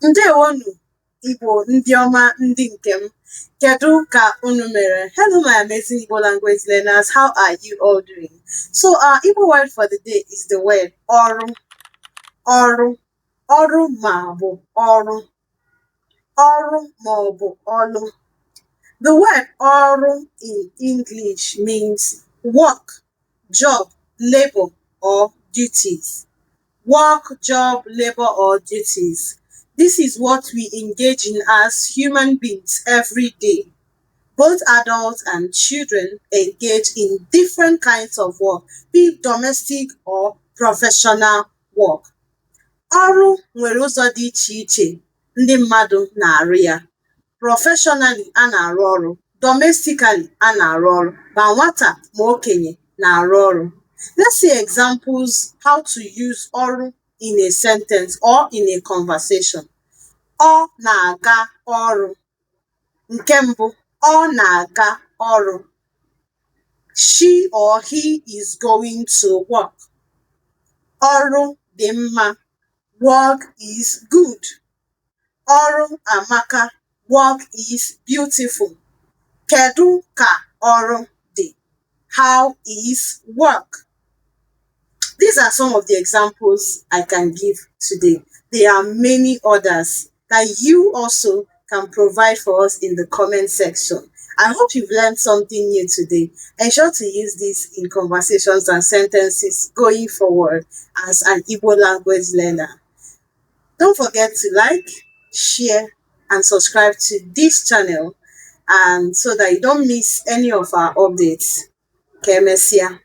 Ndewonu Igbo ndị ọma ndị nke m. Kedu ka unu mere? Hello my amazing Igbo language learners. How are you all doing? So our Igbo word for the day is the word ọrụ. Ọrụ. Ọrụ ma bụ ọrụ. Ọrụ ma ọ bụ ọlụ. The word ọrụ in English means work, job, labor, or duties. Work, job, labor, or duties. This is what we engage in as human beings every day. Both adults and children engage in different kinds of work, be it domestic or professional work. Ọrụ nwere ụzọ dị iche iche ndị mmadụ na-arụ ya. Professionally a na-arụ ọrụ, domestically a na-arụ ọrụ, ma nwata ma okenye na-arụ ọrụ. Let's see examples how to use ọrụ in a sentence or in a conversation. Ọ na-aga ọrụ. Nke mbụ, ọ na-aga ọrụ. She or he is going to work. Ọrụ dị mma. Work is good. Ọrụ amaka. Work is beautiful. Kedu ka ọrụ dị? How is work? These are some of the examples I can give today. There are many others that you also can provide for us in the comment section. I hope you've learned something new today. Ensure to use this in conversations and sentences going forward as an Igbo language learner. Don't forget to like, share, and subscribe to this channel and so that you don't miss any of our updates. Kemesia.